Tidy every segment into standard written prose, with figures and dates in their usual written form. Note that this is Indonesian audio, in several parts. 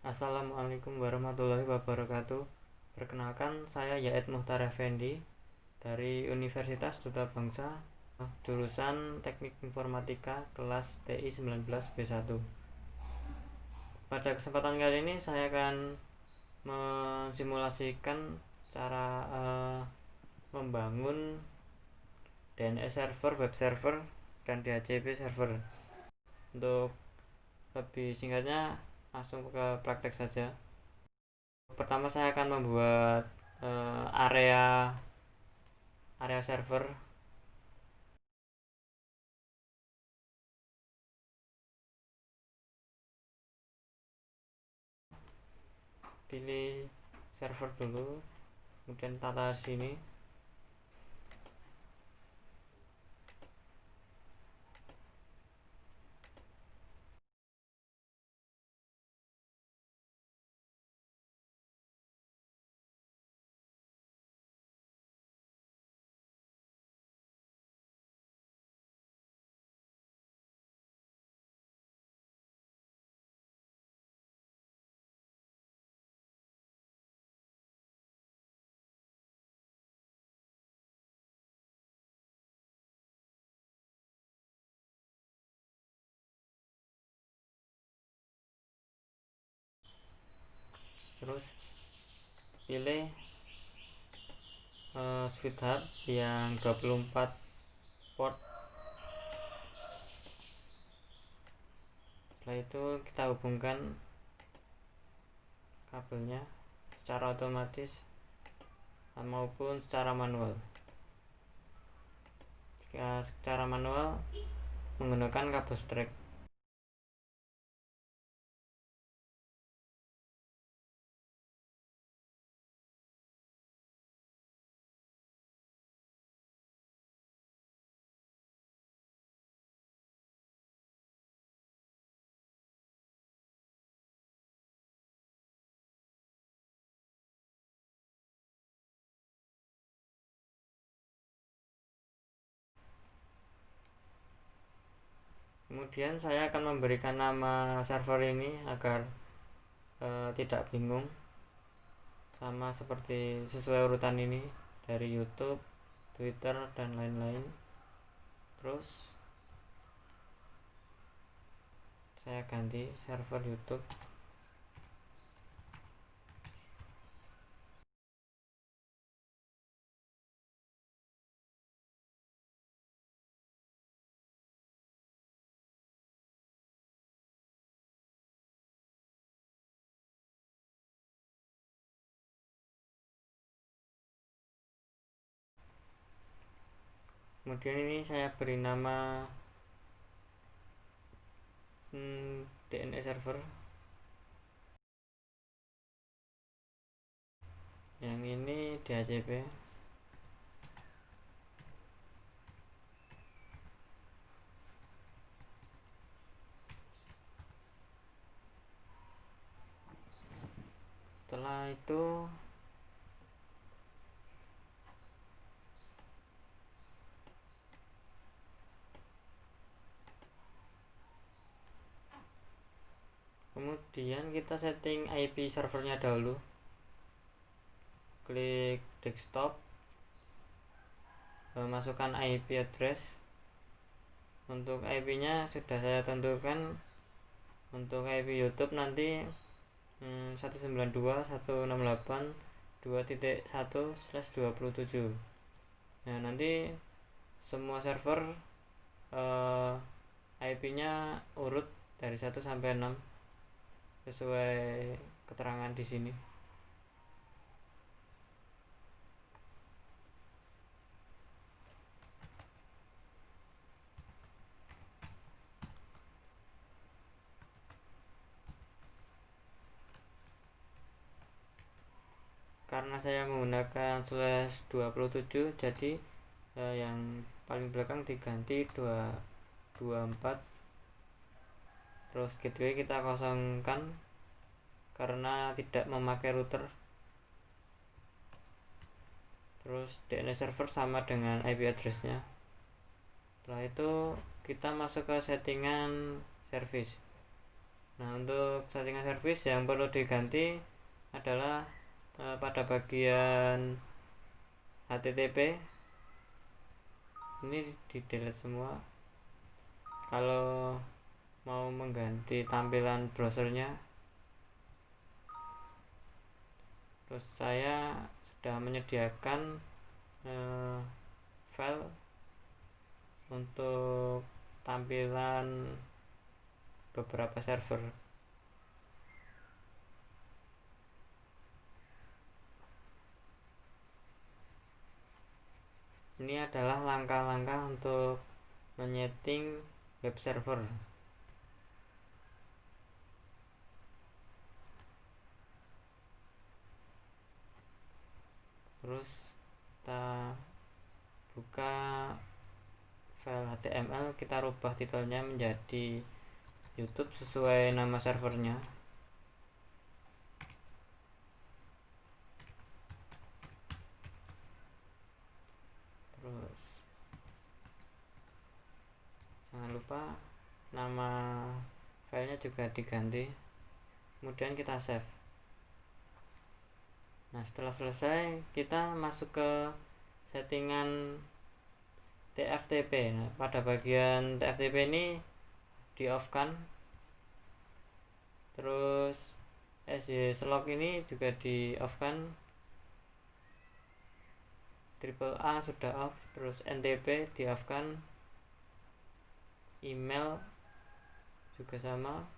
Assalamualaikum warahmatullahi wabarakatuh. Perkenalkan, saya Yaed Muhtar Effendi dari Universitas Duta Bangsa, jurusan Teknik Informatika kelas TI 19 B1. Pada kesempatan kali ini saya akan mensimulasikan cara membangun DNS server, web server, dan DHCP server. Untuk lebih singkatnya, langsung ke praktek saja. Pertama saya akan membuat area server. Pilih server dulu, kemudian tata sini. Terus pilih switch hub yang 24 port. Setelah itu kita hubungkan kabelnya secara otomatis maupun secara manual. Jika secara manual menggunakan kabel strap. Kemudian saya akan memberikan nama server ini agar tidak bingung, sama seperti sesuai urutan ini dari YouTube, Twitter, dan lain-lain. Terus saya ganti server YouTube. Kemudian ini saya beri nama DNS server. Yang ini DHCP. Setelah itu kemudian kita setting IP servernya dahulu. Klik desktop, masukkan IP address. Untuk IP nya sudah saya tentukan. Untuk IP YouTube nanti 192.168.2.1/27. Nah, nanti semua server IP nya urut dari 1 sampai 6 sesuai keterangan di sini. Karena saya menggunakan /27, jadi yang paling belakang diganti 224. Terus gateway kita kosongkan karena tidak memakai router. Terus DNS server sama dengan IP addressnya. Setelah itu kita masuk ke settingan service. Nah, untuk settingan service yang perlu diganti adalah pada bagian HTTP ini di delete semua. Kalau mau mengganti tampilan browsernya, terus saya sudah menyediakan file untuk tampilan beberapa server. Ini adalah langkah-langkah untuk menyeting web server. Terus kita buka file HTML, kita rubah titelnya menjadi YouTube sesuai nama servernya. Terus jangan lupa nama filenya juga diganti, kemudian kita save. Nah, setelah selesai kita masuk ke settingan TFTP. Nah, pada bagian TFTP ini di off kan, terus SSLog ini juga di off kan, AAA sudah off, terus NTP di off kan, email juga sama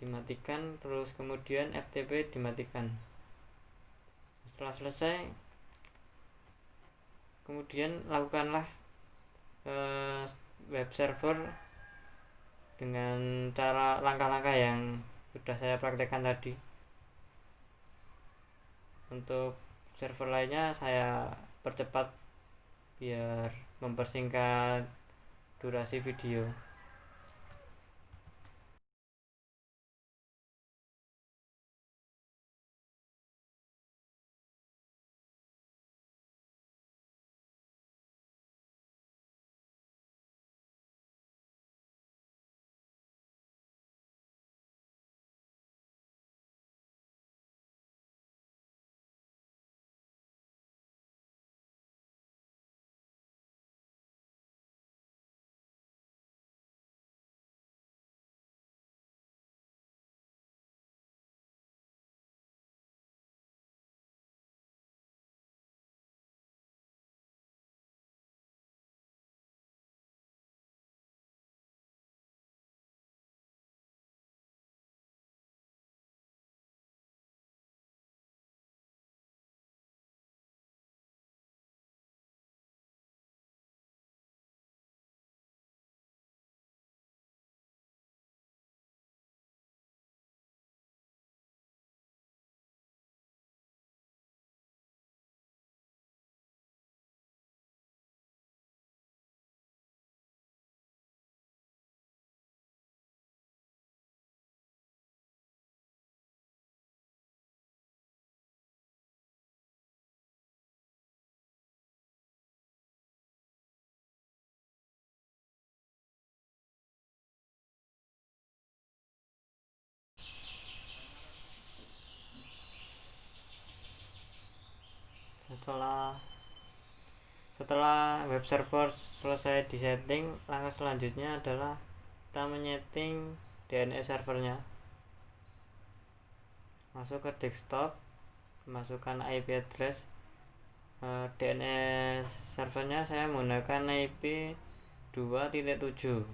dimatikan, terus kemudian FTP dimatikan. Setelah selesai, kemudian lakukanlah web server dengan cara langkah-langkah yang sudah saya praktekkan tadi. Untuk server lainnya saya percepat biar mempersingkat durasi video. Setelah web server selesai disetting, langkah selanjutnya adalah kita menyeting DNS servernya. Masuk ke desktop, masukkan IP address DNS servernya. Saya menggunakan IP 2.7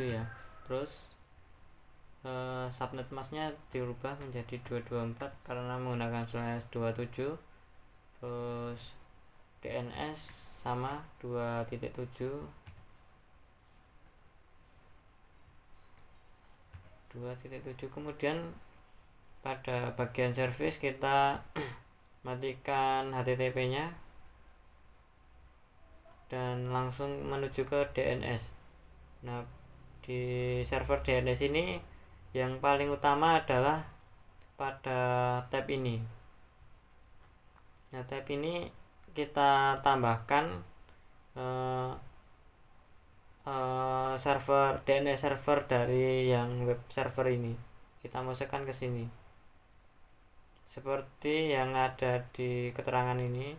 ya. Terus subnet masknya dirubah menjadi 224 karena menggunakan /27. Terus DNS sama 2.7. Kemudian pada bagian service kita matikan HTTP nya dan langsung menuju ke DNS. Nah, di server DNS ini yang paling utama adalah pada tab ini. Nah, tab ini kita tambahkan server DNS server dari yang web server ini, kita masukkan ke sini seperti yang ada di keterangan ini.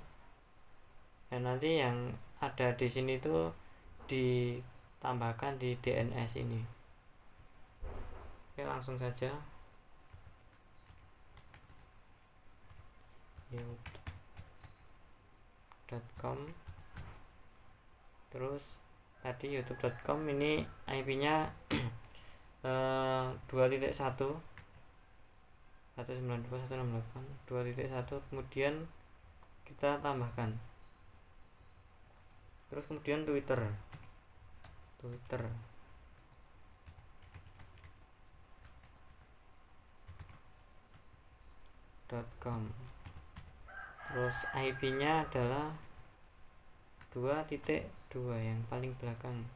Dan nanti yang ada di sini tuh ditambahkan di DNS ini. Oke, langsung saja youtube.com. terus tadi youtube.com ini IP-nya 2.1 192.168 2.1, kemudian kita tambahkan, terus kemudian twitter.com, terus IP-nya adalah 2.2 yang paling belakang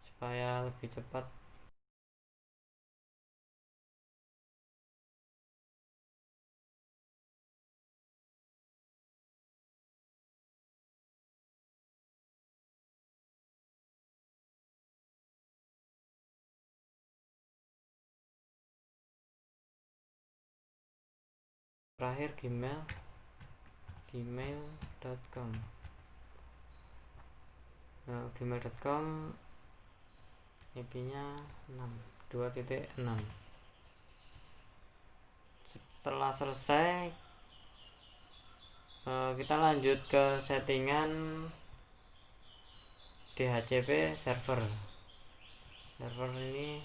supaya lebih cepat. Terakhir gmail.com. Gmail.com IP-nya 2.6. Setelah selesai, kita lanjut ke settingan DHCP server. Ini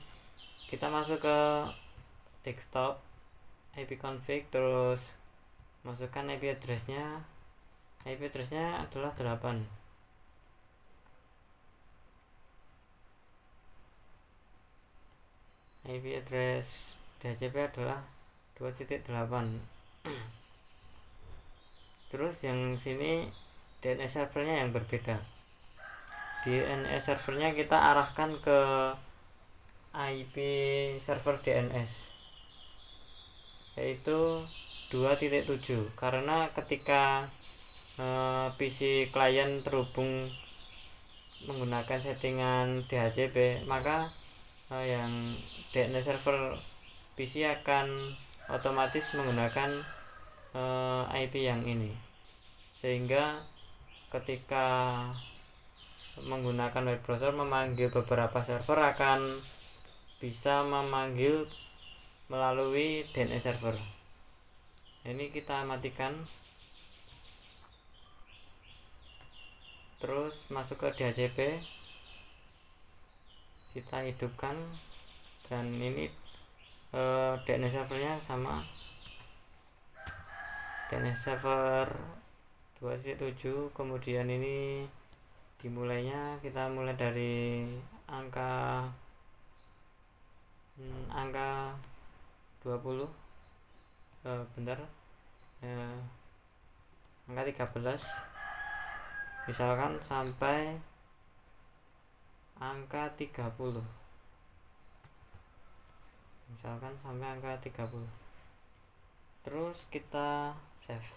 kita masuk ke desktop, ipconfig, terus masukkan IP address-nya. IP address-nya adalah 8. IP address DHCP adalah 2.8. Terus yang sini DNS servernya yang berbeda. DNS servernya kita arahkan ke IP server DNS, yaitu 2.7, karena ketika PC klien terhubung menggunakan settingan DHCP, maka yang DNS server PC akan otomatis menggunakan IP yang ini, sehingga ketika menggunakan web browser memanggil beberapa server akan bisa memanggil melalui DNS server. Ini kita matikan, terus masuk ke DHCP, kita hidupkan, dan ini DNS servernya sama, DNS server 2.7. kemudian ini dimulainya kita mulai dari angka 20, angka 13, misalkan sampai angka 30, terus kita save.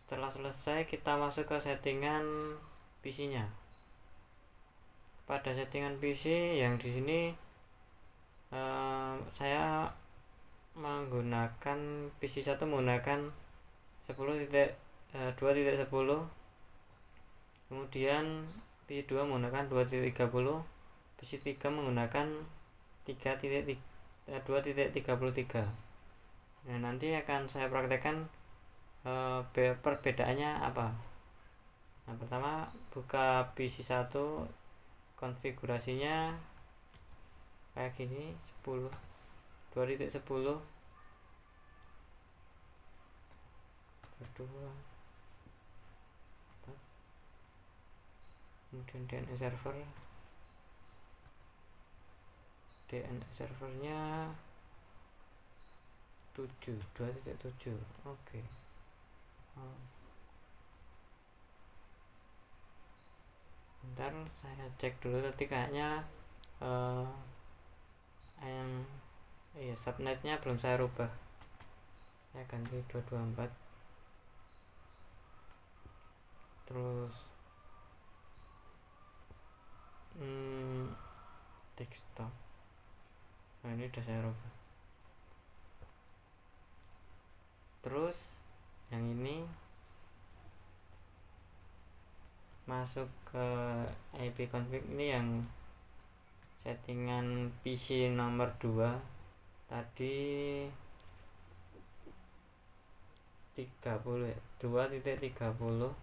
Setelah selesai, kita masuk ke settingan PC-nya. Pada settingan PC yang di sini saya menggunakan PC 1 menggunakan 2.10, kemudian PC 2 menggunakan 2.30, PC 3 menggunakan 2.33. Nah, nanti akan saya praktekkan perbedaannya apa. Nah, pertama buka PC 1, konfigurasinya kayak gini, 2.10, kedua, kemudian DNS servernya 2.7. Oke. Bentar, saya cek dulu. Tadi kayaknya subnetnya belum saya rubah. Saya ganti 224. Terus desktop. Nah, ini udah saya rubah. Terus yang ini masuk ke IP config. Ini yang settingan PC nomor 2 tadi 30 ya, 2.30.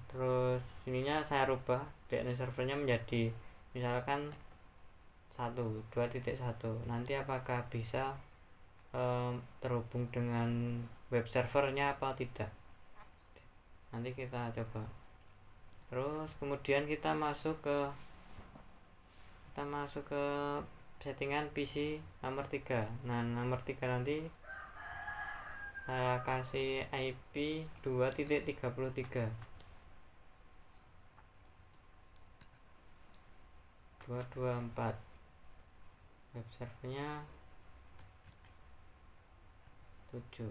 Terus ininya saya rubah DNS servernya menjadi misalkan 2.1. Nanti apakah bisa terhubung dengan web servernya apa tidak, nanti kita coba. Terus kemudian kita masuk ke settingan PC nomor 3. Nah, nomor 3 nanti saya kasih IP 2.33 224. Web servernya 7.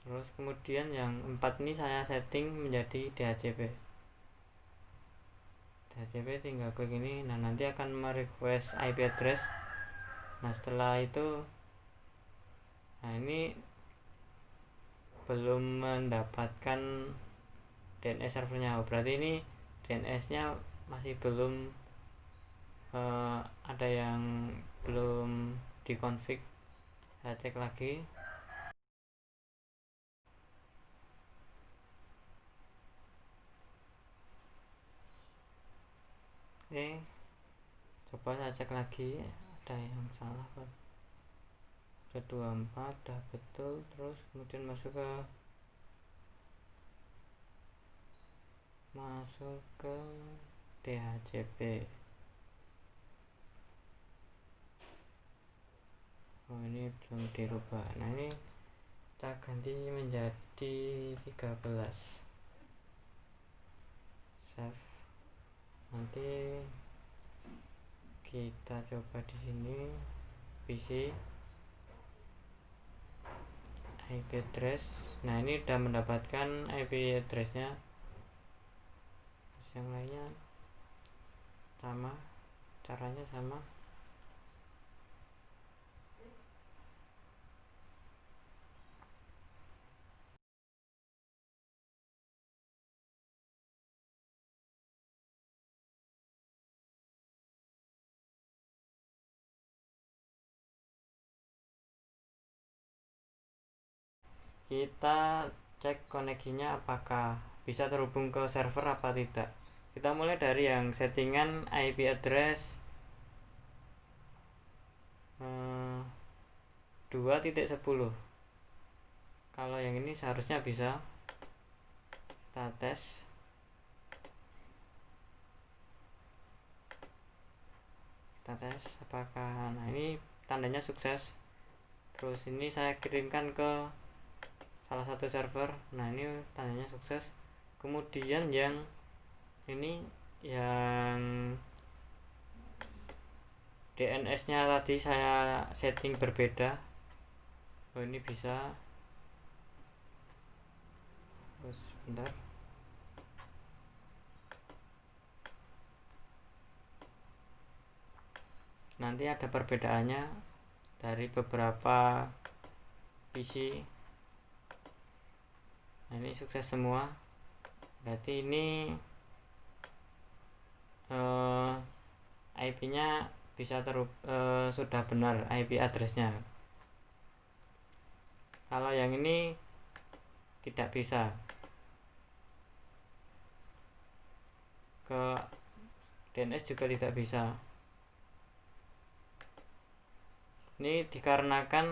Terus kemudian yang 4 ini saya setting menjadi DHCP. Tinggal klik ini. Nah, nanti akan merequest IP address. Nah, setelah itu, nah ini belum mendapatkan DNS servernya, berarti ini DNS nya masih belum ada yang belum dikonfig. Saya cek lagi. Oke, coba saya cek lagi, ada yang salah kan? Udah 24, udah betul. Terus kemudian masuk ke DHCP. Oh, ini belum dirubah. Nah, ini kita ganti menjadi 13. Save. Nanti kita coba di sini PC IP address. Nah, ini udah mendapatkan IP addressnya. Terus yang lainnya sama, caranya sama. Kita cek koneksinya apakah bisa terhubung ke server apa tidak. Kita mulai dari yang settingan IP address 2.10. Kalau yang ini seharusnya bisa. Kita tes. Apakah, nah ini tandanya sukses. Terus ini saya kirimkan ke salah satu server. Nah, ini tandanya sukses. Kemudian yang ini yang DNS nya tadi saya setting berbeda. Oh, ini bisa. Terus bentar. Nanti ada perbedaannya dari beberapa PC. Nah, ini sukses semua. Berarti ini IP nya bisa sudah benar IP address-nya. Kalau yang ini tidak bisa, ke DNS juga tidak bisa. Ini dikarenakan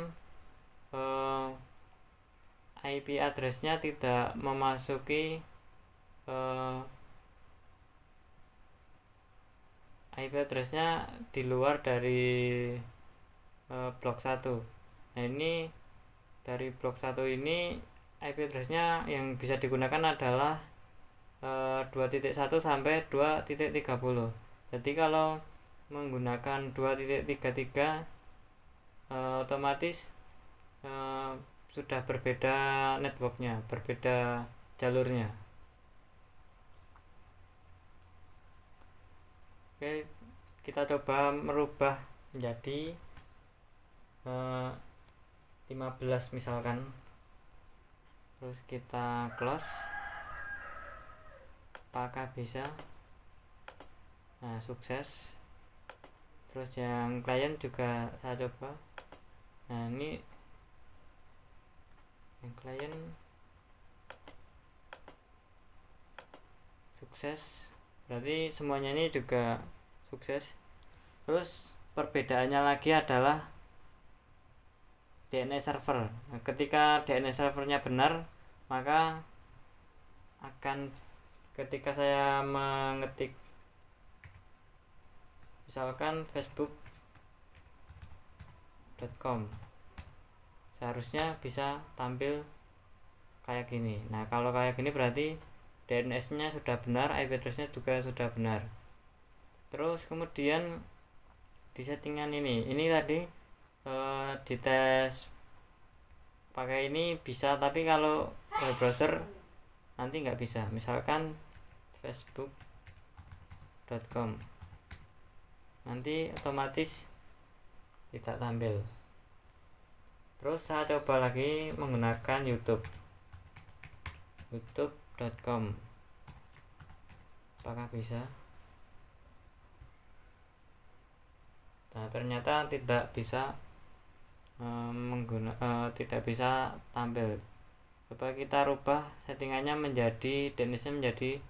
IP address-nya tidak memasuki IP address-nya di luar dari blok 1. Nah, ini dari blok 1 ini IP address-nya yang bisa digunakan adalah 2.1 sampai 2.30. Jadi kalau menggunakan 2.33 otomatis sudah berbeda networknya, berbeda jalurnya. Oke, kita coba merubah menjadi 15 misalkan, terus kita close. Apakah bisa? Nah, sukses. Terus yang klien juga saya coba. Nah, ini yang klien sukses, berarti semuanya ini juga sukses. Terus perbedaannya lagi adalah DNS server. Nah, ketika DNS servernya benar, maka akan ketika saya mengetik misalkan facebook.com, seharusnya bisa tampil kayak gini. Nah, kalau kayak gini berarti DNS-nya sudah benar, IP address-nya juga sudah benar. Terus kemudian di settingan ini tadi dites pakai ini bisa, tapi kalau web browser nanti nggak bisa. Misalkan facebook.com, nanti otomatis tidak tampil. Terus saya coba lagi menggunakan youtube.com, apakah bisa? Nah, ternyata tidak bisa tidak bisa tampil. Coba kita rubah settingannya menjadi DNS-nya menjadi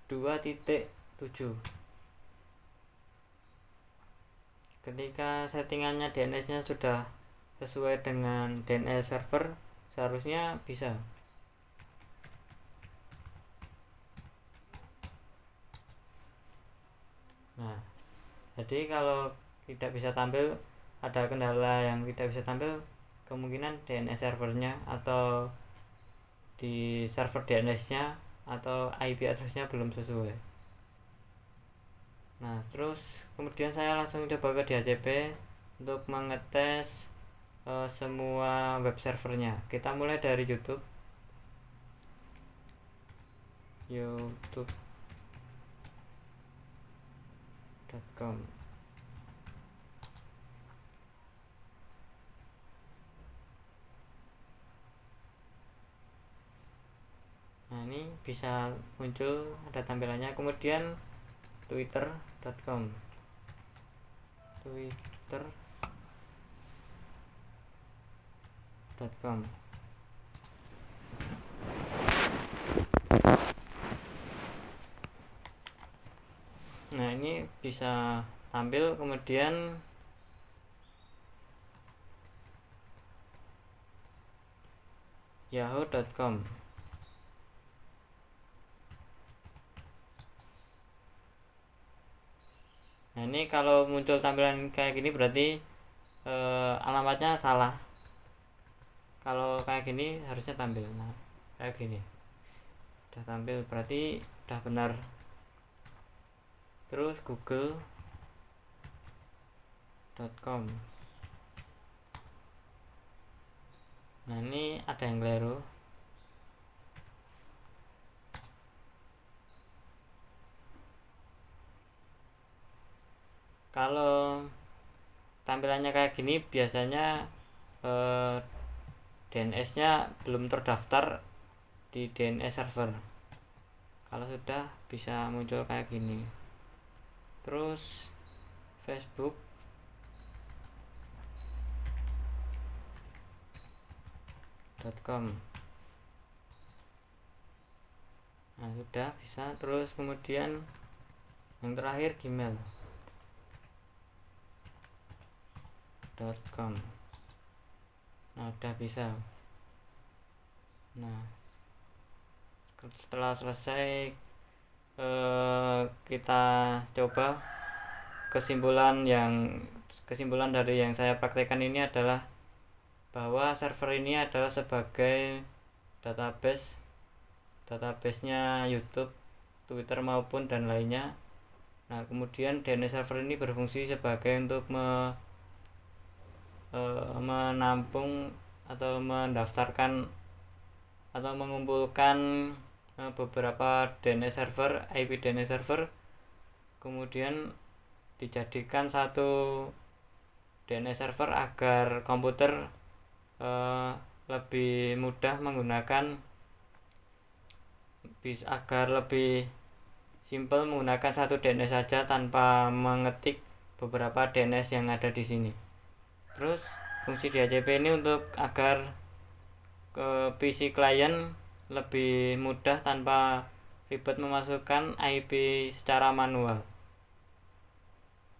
2.7. Ketika settingannya DNS-nya sudah sesuai dengan DNS server, seharusnya bisa. Nah, jadi kalau tidak bisa tampil, ada kendala yang tidak bisa tampil, kemungkinan DNS servernya atau di server DNS-nya atau IP address-nya belum sesuai. Nah, terus kemudian saya langsung coba ke DHCP untuk mengetes semua web servernya. Kita mulai dari youtube.com. Nah, ini bisa muncul ada tampilannya. Kemudian twitter.com. Nah, ini bisa tampil. Kemudian yahoo.com. Nah, ini kalau muncul tampilan kayak gini berarti alamatnya salah. Kalau kayak gini harusnya tampil. Nah, kayak gini udah tampil, berarti udah benar. Terus google.com. Nah, ini ada yang keliru. Kalau tampilannya kayak gini biasanya DNS-nya belum terdaftar di DNS server. Kalau sudah, bisa muncul kayak gini. Terus facebook.com. Nah, sudah bisa. Terus kemudian yang terakhir gmail.com. Nah, udah bisa. Nah, setelah selesai kita coba kesimpulan dari yang saya praktekkan ini adalah bahwa server ini adalah sebagai database-nya YouTube, Twitter maupun dan lainnya. Nah, kemudian DNS server ini berfungsi sebagai untuk menampung atau mendaftarkan atau mengumpulkan beberapa DNS server, IP DNS server, kemudian dijadikan satu DNS server agar komputer lebih mudah menggunakan, agar lebih simple menggunakan satu DNS saja tanpa mengetik beberapa DNS yang ada di sini. Terus fungsi DHCP ini untuk agar ke PC klien lebih mudah tanpa ribet memasukkan IP secara manual.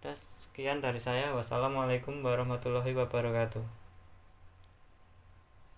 Sekian dari saya. Wassalamualaikum warahmatullahi wabarakatuh.